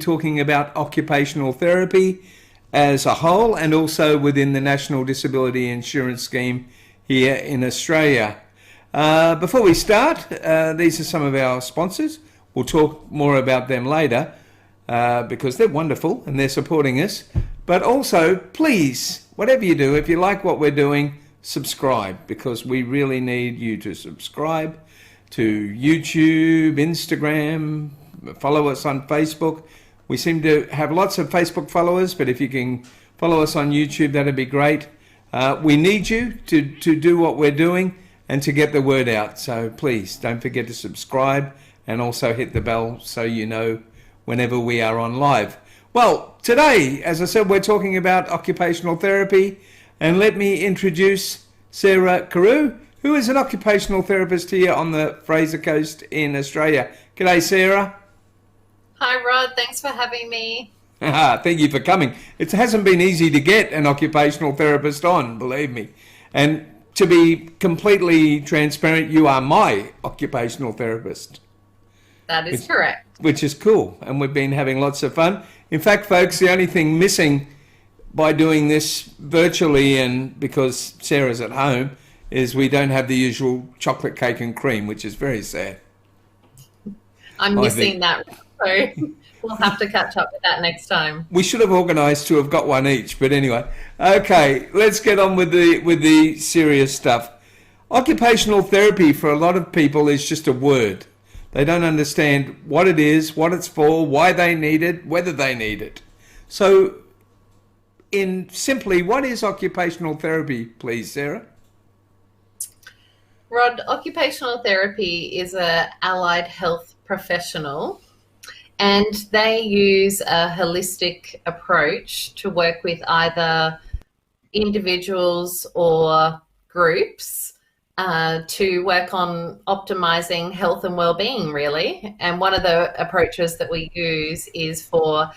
talking about occupational therapy as a whole and also within the National Disability Insurance Scheme here in Australia. Before we start, these are some of our sponsors. We'll talk more about them later because they're wonderful and they're supporting us. But also, please, whatever you do, if you like what we're doing, subscribe, because we really need you to subscribe to YouTube, Instagram, follow us on Facebook. We seem to have lots of Facebook followers, but if you can follow us on YouTube, that'd be great. We need you to do what we're doing and to get the word out. So please don't forget to subscribe and also hit the bell so you know whenever we are on live. Well, today, as I said, we're talking about occupational therapy, and let me introduce Sarah Carew, who is an occupational therapist here on the Fraser Coast in Australia. G'day, Sarah. Hi, Rod. Thanks for having me. Thank you for coming. It hasn't been easy to get an occupational therapist on, believe me. And to be completely transparent, you are my occupational therapist. That is correct. Which is cool. And we've been having lots of fun. In fact, folks, the only thing missing by doing this virtually, and because Sarah's at home, is we don't have the usual chocolate cake and cream, which is very sad. I'm missing that, so we'll have to catch up with that next time. We should have organised to have got one each, but anyway. Okay, let's get on with the serious stuff. Occupational therapy for a lot of people is just a word. They don't understand what it is, what it's for, why they need it, whether they need it. So, in simply, what is occupational therapy, please, Sarah? Rod, occupational therapy is an allied health professional, and they use a holistic approach to work with either individuals or groups to work on optimizing health and well-being, really. And one of the approaches that we use is for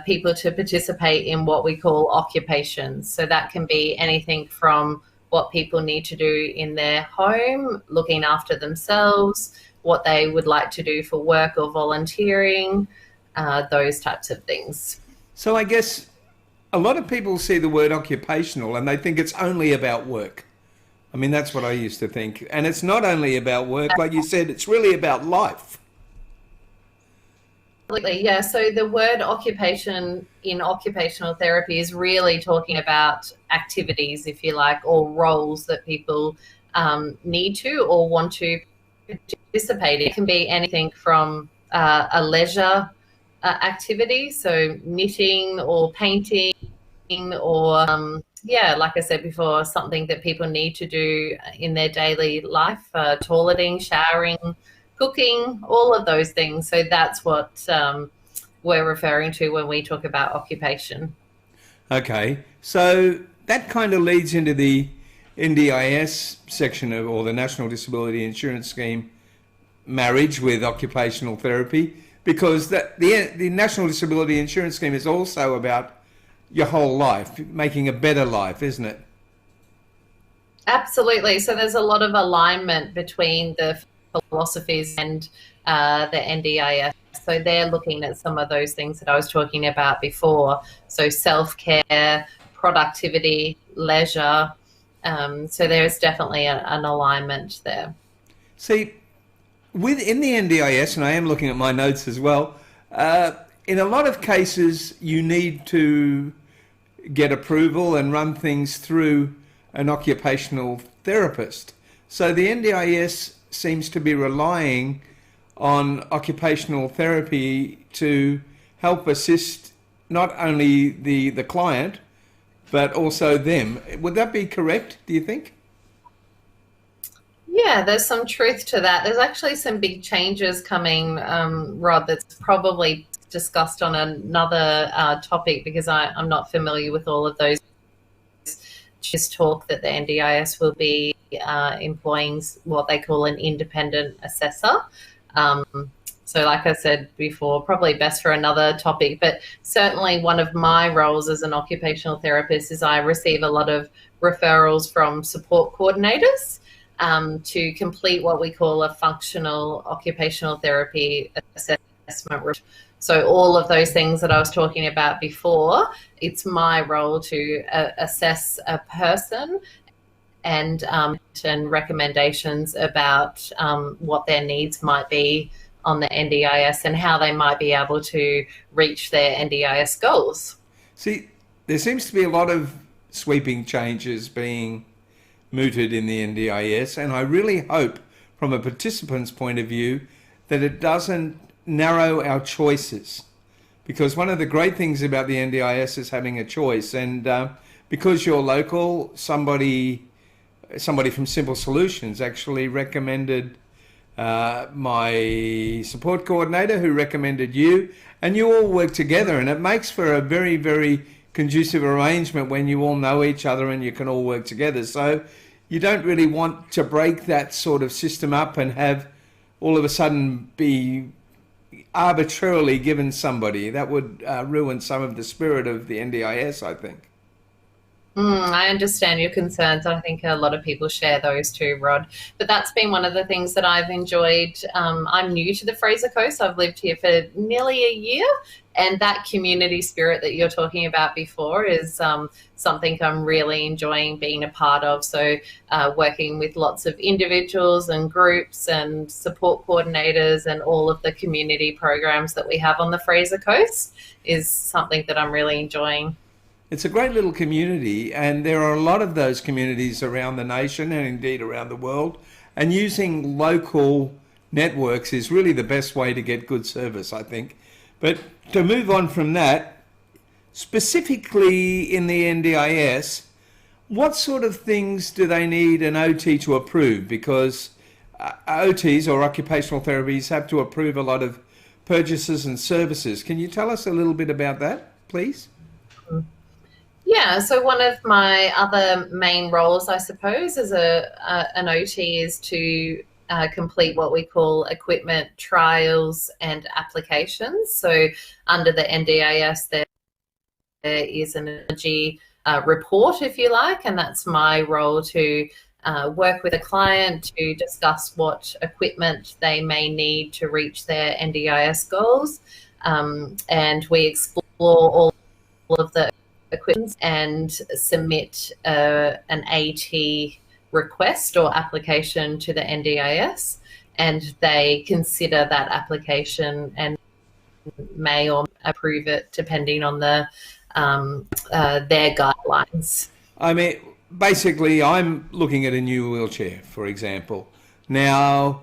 people to participate in what we call occupations. So that can be anything from what people need to do in their home, looking after themselves, what they would like to do for work or volunteering, those types of things. So I guess a lot of people see the word occupational and they think it's only about work. I mean, that's what I used to think. And it's not only about work, like you said, it's really about life. Absolutely, yeah. So the word occupation in occupational therapy is really talking about activities, if you like, or roles that people need to or want to participate in. It can be anything from a leisure activity, so knitting or painting, or like I said before, something that people need to do in their daily life, toileting, showering, cooking, all of those things. So that's what we're referring to when we talk about occupation. Okay, so that kind of leads into the NDIS section of, or the National Disability Insurance Scheme, marriage with occupational therapy, because the National Disability Insurance Scheme is also about your whole life, making a better life, isn't it? Absolutely. So there's a lot of alignment between the philosophies and the NDIS. So they're looking at some of those things that I was talking about before. So self-care, productivity, leisure. So there's definitely an alignment there. See, in the NDIS, and I am looking at my notes as well, in a lot of cases you need to get approval and run things through an occupational therapist. So the NDIS seems to be relying on occupational therapy to help assist not only the client, but also them. Would that be correct, do you think? Yeah, there's some truth to that. There's actually some big changes coming, Rod, that's probably discussed on another topic, because I'm not familiar with all of those. Just talk that the NDIS will be employing what they call an independent assessor. So like I said before, probably best for another topic, but certainly one of my roles as an occupational therapist is I receive a lot of referrals from support coordinators to complete what we call a functional occupational therapy assessment. So all of those things that I was talking about before, it's my role to assess a person and recommendations about what their needs might be on the NDIS and how they might be able to reach their NDIS goals. See, there seems to be a lot of sweeping changes being mooted in the NDIS, and I really hope, from a participant's point of view, that it doesn't narrow our choices. Because one of the great things about the NDIS is having a choice, and because you're local, somebody from Simple Solutions actually recommended my support coordinator, who recommended you, and you all work together, and it makes for a very, very conducive arrangement when you all know each other and you can all work together. So you don't really want to break that sort of system up and have all of a sudden be arbitrarily given somebody. That would ruin some of the spirit of the NDIS, I think. I understand your concerns. I think a lot of people share those too, Rod. But that's been one of the things that I've enjoyed. I'm new to the Fraser Coast. I've lived here for nearly a year. And that community spirit that you're talking about before is something I'm really enjoying being a part of. So working with lots of individuals and groups and support coordinators and all of the community programs that we have on the Fraser Coast is something that I'm really enjoying. It's a great little community, and there are a lot of those communities around the nation and indeed around the world. And using local networks is really the best way to get good service, I think. But to move on from that, specifically in the NDIS, what sort of things do they need an OT to approve? Because OTs, or occupational therapies, have to approve a lot of purchases and services. Can you tell us a little bit about that, please? Yeah, so one of my other main roles, I suppose, as an OT is to complete what we call equipment trials and applications. So under the NDIS, there is an energy report, if you like, and that's my role to work with a client to discuss what equipment they may need to reach their NDIS goals. And we explore all of the equipment and submit an AT request or application to the NDIS, and they consider that application and may or approve it depending on their guidelines. I mean, basically, I'm looking at a new wheelchair, for example. Now,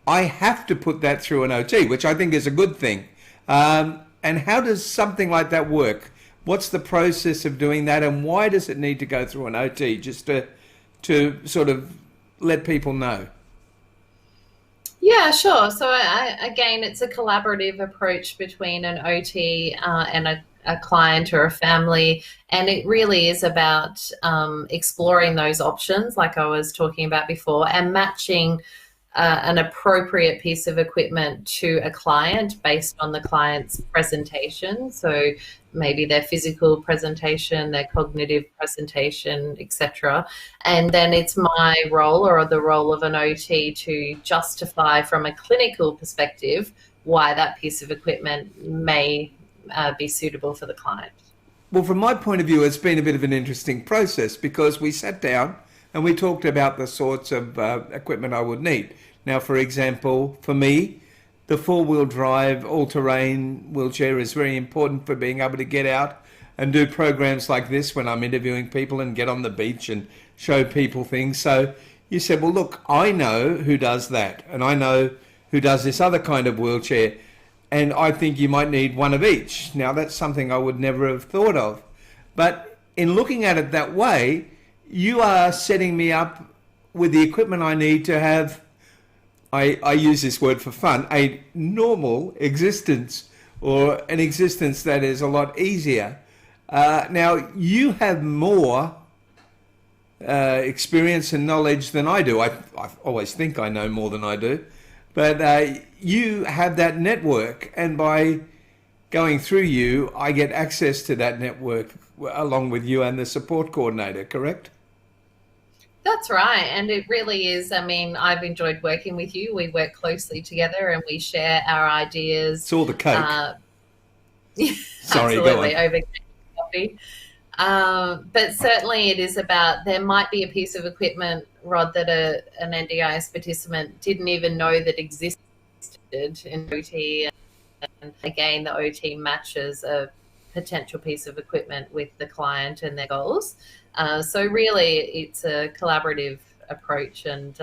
I have to put that through an OT, which I think is a good thing. And how does something like that work? What's the process of doing that, and why does it need to go through an OT? Just to sort of let people know. Yeah, sure. So again, it's a collaborative approach between an OT and a client or a family, and it really is about exploring those options like I was talking about before, and matching an appropriate piece of equipment to a client based on the client's presentation. So maybe their physical presentation, their cognitive presentation, etc. And then it's my role, or the role of an OT, to justify from a clinical perspective why that piece of equipment may be suitable for the client. Well, from my point of view, it's been a bit of an interesting process, because we sat down and we talked about the sorts of equipment I would need. Now, for example, for me, the four-wheel drive all-terrain wheelchair is very important for being able to get out and do programs like this when I'm interviewing people and get on the beach and show people things. So you said, well, look, I know who does that, and I know who does this other kind of wheelchair, and I think you might need one of each. Now, that's something I would never have thought of. But in looking at it that way, you are setting me up with the equipment I need to have, I use this word for fun, a normal existence, or an existence that is a lot easier. Now, you have more experience and knowledge than I do. I always think I know more than I do. But you have that network, and by going through you, I get access to that network along with you and the support coordinator, correct? That's right. And it really is. I mean, I've enjoyed working with you. We work closely together and we share our ideas. It's all the coke. Sorry, go Absolutely, on. over coffee. But certainly it is about, there might be a piece of equipment, Rod, that an NDIS participant didn't even know that existed in OT. And again, the OT matches a potential piece of equipment with the client and their goals. So really, it's a collaborative approach. And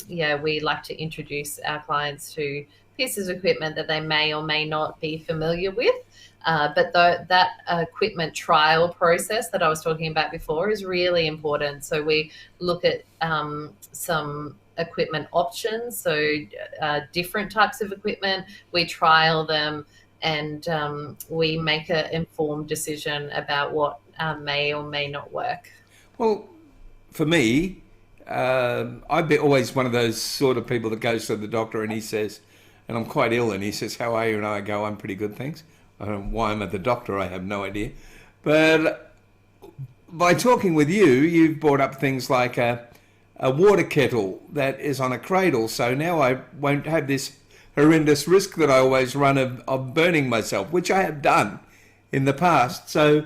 yeah, we like to introduce our clients to pieces of equipment that they may or may not be familiar with. But that equipment trial process that I was talking about before is really important. So we look at some equipment options, so different types of equipment. We trial them, and we make an informed decision about what may or may not work. Well, for me, I've been always one of those sort of people that goes to the doctor and he says, and I'm quite ill, and he says, "How are you?" And I go, "I'm pretty good, thanks." I don't know why I'm at the doctor, I have no idea. But by talking with you, you've brought up things like a water kettle that is on a cradle, so now I won't have this horrendous risk that I always run of burning myself, which I have done in the past. So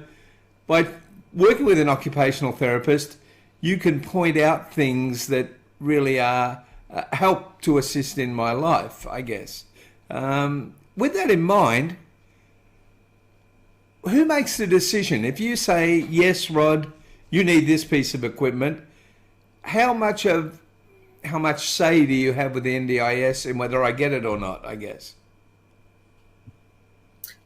by working with an occupational therapist, you can point out things that really are help to assist in my life, I guess. With that in mind, who makes the decision? If you say, yes, Rod, you need this piece of equipment, how much say do you have with the NDIS in whether I get it or not, I guess?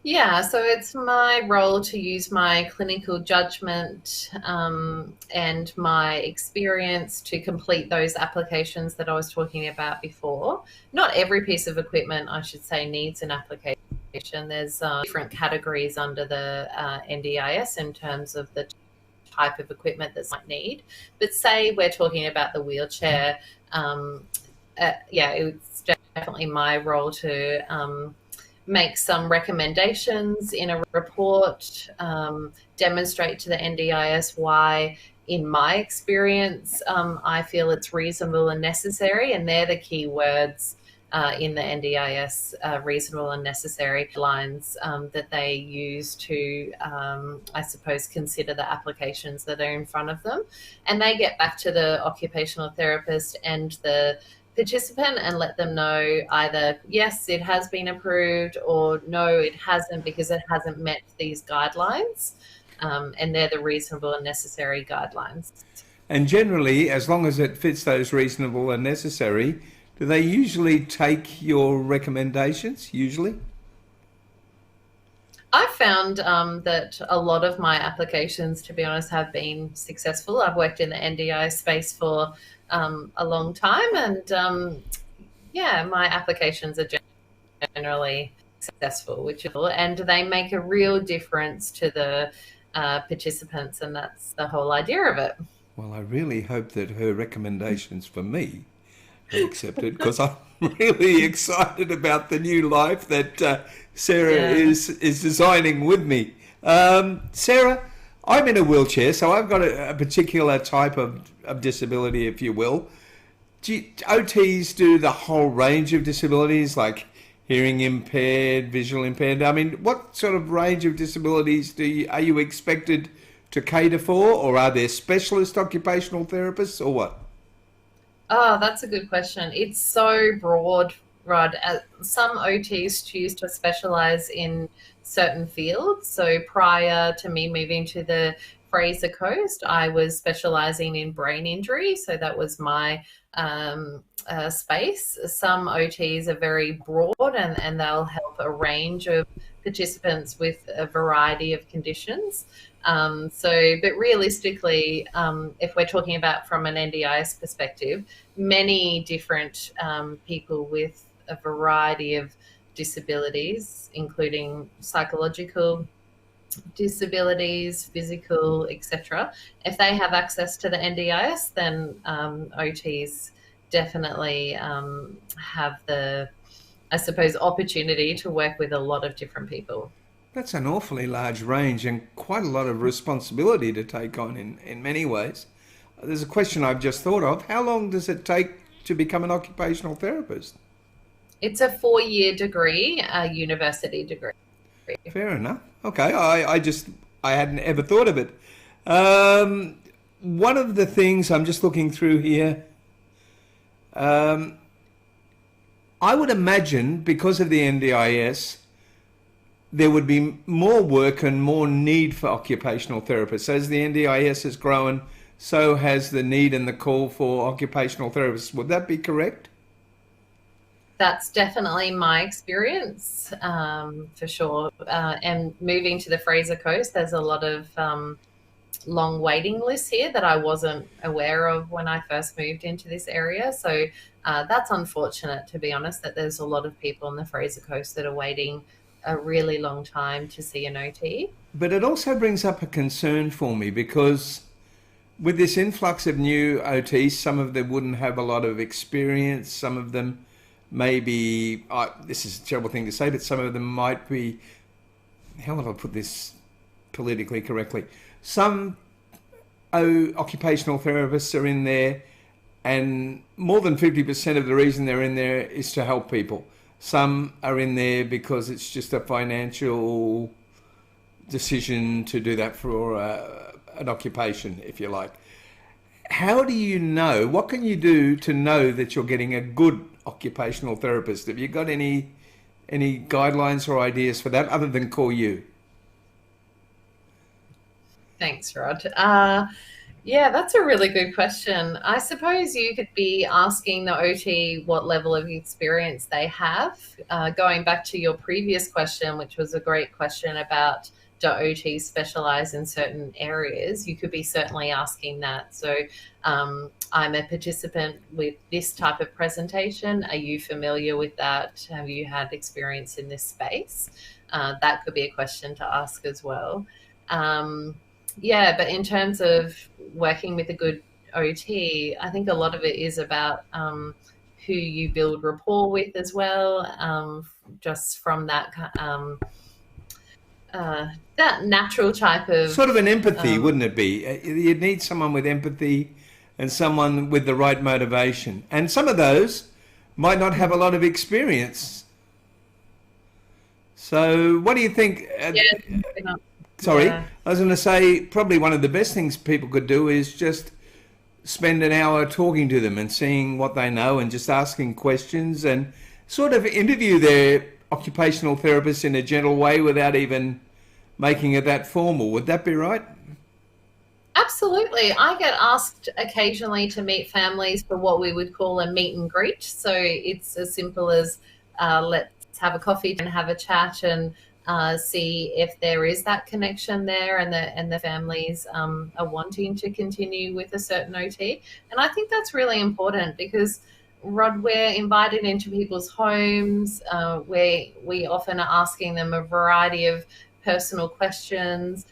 Yeah, so it's my role to use my clinical judgment and my experience to complete those applications that I was talking about before. Not every piece of equipment, I should say, needs an application. There's different categories under the NDIS in terms of the type of equipment that might need. But say we're talking about the wheelchair, yeah, it's definitely my role to make some recommendations in a report, demonstrate to the NDIS why, in my experience, I feel it's reasonable and necessary, and they're the key words in the NDIS, reasonable and necessary lines that they use to, I suppose, consider the applications that are in front of them. And they get back to the occupational therapist and the participant and let them know either, yes, it has been approved, or no, it hasn't because it hasn't met these guidelines. And they're the reasonable and necessary guidelines. And generally, as long as it fits those reasonable and necessary, do they usually take your recommendations, usually? I've found that a lot of my applications, to be honest, have been successful. I've worked in the NDI space for a long time, and yeah, my applications are generally successful, and they make a real difference to the participants, and that's the whole idea of it. Well, I really hope that her recommendations for me are accepted, because I'm really excited about the new life that Sarah is designing with me. Sarah, I'm in a wheelchair, so I've got a particular type of disability, if you will. OTs do the whole range of disabilities, like hearing impaired, visual impaired. I mean, what sort of range of disabilities are you expected to cater for, or are there specialist occupational therapists, or what? Oh, that's a good question. It's so broad, Rod. Some OTs choose to specialize in certain fields. So prior to me moving to the Fraser Coast, I was specializing in brain injury. So that was my space. Some OTs are very broad, and they'll help a range of participants with a variety of conditions. But realistically, if we're talking about from an NDIS perspective, many different people with a variety of disabilities, including psychological disabilities, physical, etc. If they have access to the NDIS, then OTs definitely have the, I suppose, opportunity to work with a lot of different people. That's an awfully large range and quite a lot of responsibility to take on in many ways. There's a question I've just thought of. How long does it take to become an occupational therapist? It's a 4-year degree, a university degree. Fair enough. Okay, I hadn't ever thought of it. One of the things I'm just looking through here, I would imagine because of the NDIS, there would be more work and more need for occupational therapists. As the NDIS has grown, so has the need and the call for occupational therapists. Would that be correct? That's definitely my experience, for sure. And moving to the Fraser Coast, there's a lot of long waiting lists here that I wasn't aware of when I first moved into this area. So that's unfortunate, to be honest, that there's a lot of people on the Fraser Coast that are waiting a really long time to see an OT. But it also brings up a concern for me because with this influx of new OTs, some of them wouldn't have a lot of experience, some of them maybe, this is a terrible thing to say, but some of them might be, how will I put this politically correctly? Some occupational therapists are in there and more than 50% of the reason they're in there is to help people. Some are in there because it's just a financial decision to do that for an occupation, if you like. How do you know, what can you do to know that you're getting a good occupational therapist? Have you got any guidelines or ideas for that other than call you? Thanks, Rod. Yeah, that's a really good question. I suppose you could be asking the OT what level of experience they have. Going back to your previous question, which was a great question about do OTs specialize in certain areas, you could be certainly asking that. So I'm a participant with this type of presentation. Are you familiar with that? Have you had experience in this space? That could be a question to ask as well. Yeah, but in terms of working with a good OT, I think a lot of it is about who you build rapport with as well, just from that that natural type of... Sort of an empathy, wouldn't it be? You'd need someone with empathy and someone with the right motivation. And some of those might not have a lot of experience. So what do you think? Sorry, yeah. I was going to say probably one of the best things people could do is just spend an hour talking to them and seeing what they know and just asking questions and sort of interview their occupational therapist in a gentle way without even making it that formal. Would that be right? Absolutely. I get asked occasionally to meet families for what we would call a meet and greet. So it's as simple as let's have a coffee and have a chat and see if there is that connection there and the families are wanting to continue with a certain OT. And I think that's really important because, Rod, we're invited into people's homes where we often are asking them a variety of personal questions.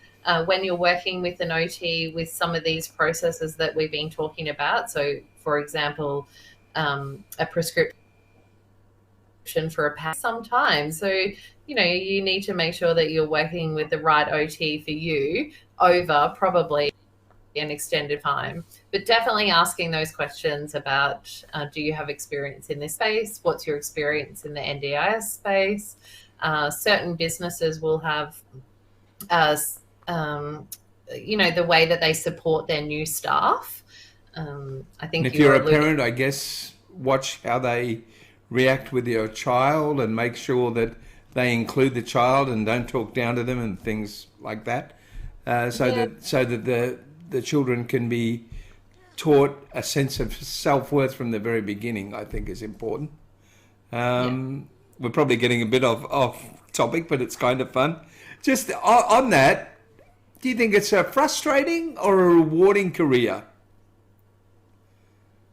When you're working with an OT with some of these processes that we've been talking about, so for example, a prescription for a pack sometimes. So, you know, you need to make sure that you're working with the right OT for you over probably an extended time. But definitely asking those questions about do you have experience in this space? What's your experience in the NDIS space? Certain businesses will have, you know, the way that they support their new staff. I think and if you're a parent, I guess, watch how they react with your child and make sure that they include the child and don't talk down to them and things like that, so that the children can be taught a sense of self-worth from the very beginning, I think is important. We're probably getting a bit off topic, but it's kind of fun. Just on that, do you think it's a frustrating or a rewarding career?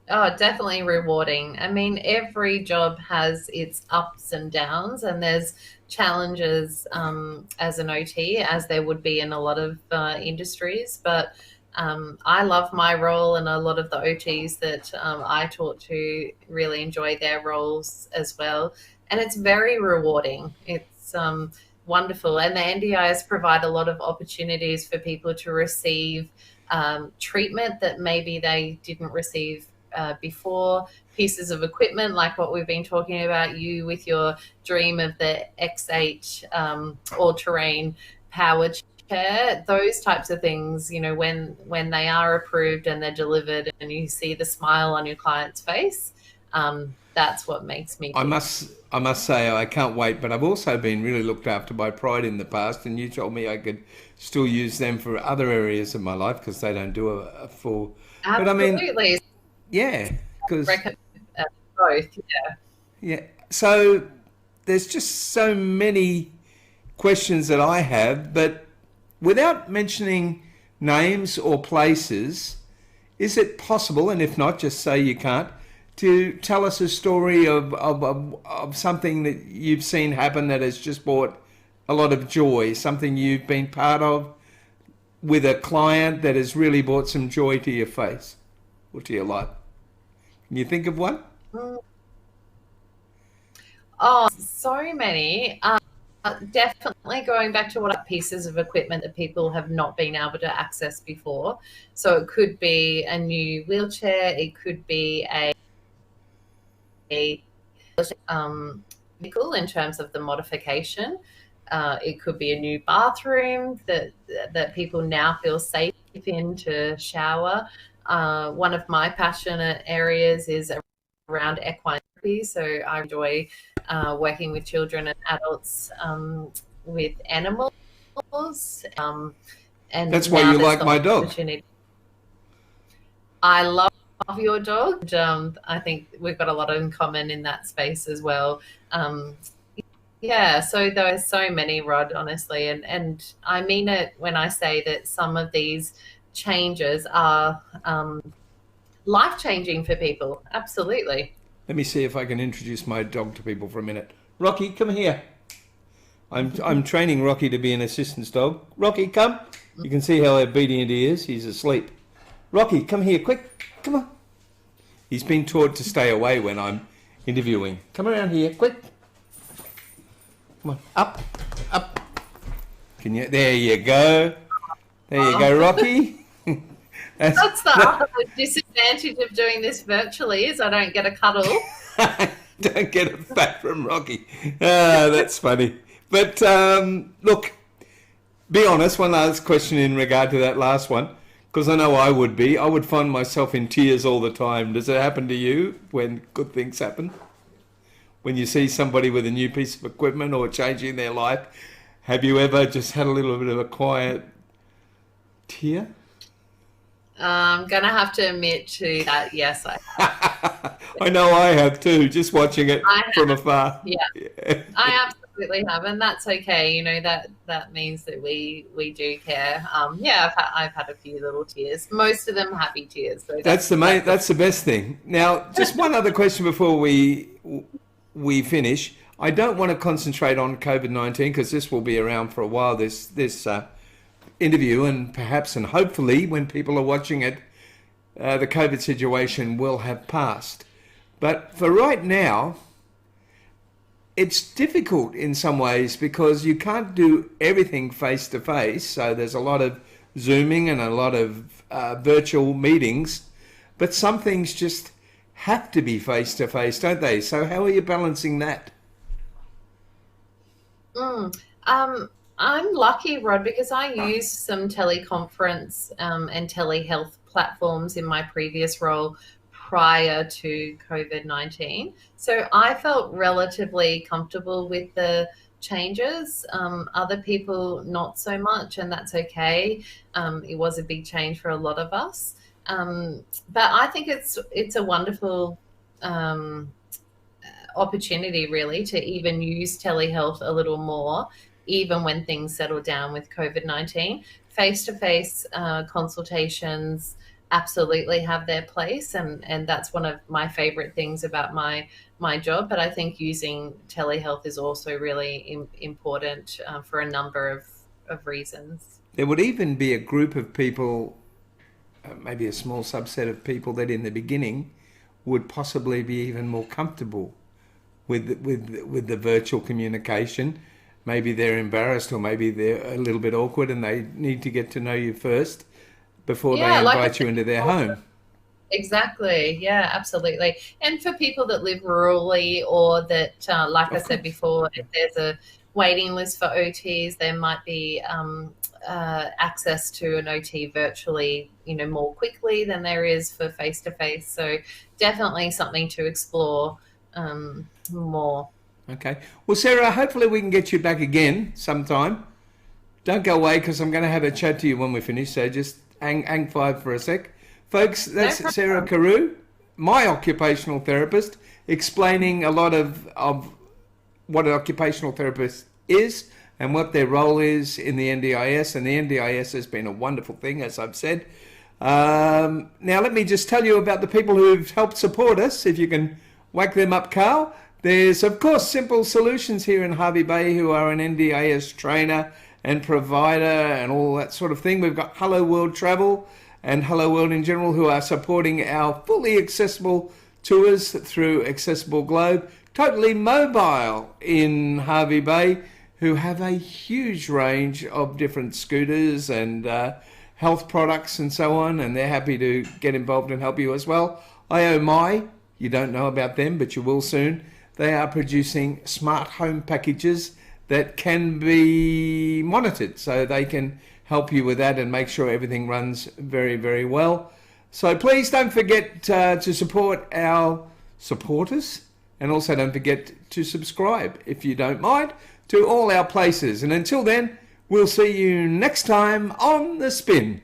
Oh, definitely rewarding. I mean, every job has its ups and downs, and there's challenges as an OT, as there would be in a lot of industries. But I love my role, and a lot of the OTs that I taught to really enjoy their roles as well. And it's very rewarding. It's wonderful. And the NDIS provide a lot of opportunities for people to receive treatment that maybe they didn't receive before, pieces of equipment like what we've been talking about, you with your dream of the X8 all-terrain powered chair, those types of things, when they are approved and they're delivered and you see the smile on your client's face, that's what makes me I must say I can't wait, but I've also been really looked after by Pride in the past, and you told me I could still use them for other areas of my life because they don't do a full. But I mean, absolutely yeah, because recommend both. yeah. So there's just so many questions that I have, but without mentioning names or places, is it possible, and if not, just say you can't, to tell us a story of something that you've seen happen that has just brought a lot of joy, something you've been part of with a client that has really brought some joy to your face or to your life? Can you think of one? Oh, so many. Definitely going back to what pieces of equipment that people have not been able to access before. So it could be a new wheelchair, it could be a vehicle in terms of the modification. It could be a new bathroom that people now feel safe in to shower. One of my passionate areas is around equine therapy, so I enjoy working with children and adults with animals. And that's why you like my dog. I love your dog. I think we've got a lot in common in that space as well. Yeah, so there are so many, Rod, honestly, and I mean it when I say that some of these changes are life-changing for people. Absolutely. Let me see if I can introduce my dog to people for a minute. Rocky, come here. I'm training Rocky to be an assistance dog. Rocky, come. You can see how obedient he is. He's asleep. Rocky, come here, quick. Come on. He's been taught to stay away when I'm interviewing. Come around here, quick. Come on, up, up. Can you? There you go. There you go, Rocky. That's the other disadvantage of doing this virtually is I don't get a cuddle. Don't get a fat from Rocky. Ah, that's funny. But look, be honest, one last question in regard to that last one, because I know I would be. I would find myself in tears all the time. Does it happen to you when good things happen? When you see somebody with a new piece of equipment or changing their life, have you ever just had a little bit of a quiet tear? I'm going to have to admit to that, yes, I have. I know I have too, just watching it from afar. Yeah, I absolutely have, and that's okay. That means that we do care. Yeah, I've had a few little tears, most of them happy tears. So that's the best thing. Now, just one other question before we finish. I don't want to concentrate on COVID-19 because this will be around for a while. This interview, and perhaps and hopefully when people are watching it, the COVID situation will have passed. But for right now, it's difficult in some ways because you can't do everything face to face. So there's a lot of Zooming and a lot of virtual meetings, but some things just have to be face to face, don't they? So how are you balancing that? I'm lucky, Rod, because I used some teleconference and telehealth platforms in my previous role prior to COVID-19. So I felt relatively comfortable with the changes. Other people, not so much, and that's okay. It was a big change for a lot of us. But I think it's a wonderful opportunity, really, to even use telehealth a little more, even when things settle down with COVID-19. Face-to-face consultations absolutely have their place, and that's one of my favorite things about my job. But I think using telehealth is also really important for a number of reasons. There would even be a group of people, maybe a small subset of people, that in the beginning would possibly be even more comfortable with the virtual communication. Maybe they're embarrassed, or maybe they're a little bit awkward and they need to get to know you first before they invite you into their home. Exactly. Yeah, absolutely. And for people that live rurally or that, like I Of said course. before, if there's a waiting list for OTs, there might be access to an OT virtually, more quickly than there is for face to face. So definitely something to explore more. Okay. Well, Sarah, hopefully we can get you back again sometime. Don't go away because I'm going to have a chat to you when we finish. So just hang fire for a sec. Folks, No that's Sarah problem. Carew, my occupational therapist, explaining a lot of what an occupational therapist is and what their role is in the NDIS. And the NDIS has been a wonderful thing, as I've said. Now, let me just tell you about the people who've helped support us. If you can whack them up, Carl. There's, of course, Simple Solutions here in Hervey Bay, who are an NDIS trainer and provider and all that sort of thing. We've got Hello World Travel and Hello World in general, who are supporting our fully accessible tours through Accessible Globe. Totally Mobile in Hervey Bay, who have a huge range of different scooters and health products and so on, and they're happy to get involved and help you as well. IOMI, you don't know about them, but you will soon. They are producing smart home packages that can be monitored, so they can help you with that and make sure everything runs very, very well. So please don't forget to support our supporters, and also don't forget to subscribe, if you don't mind, to all our places. And until then, we'll see you next time on The Spin.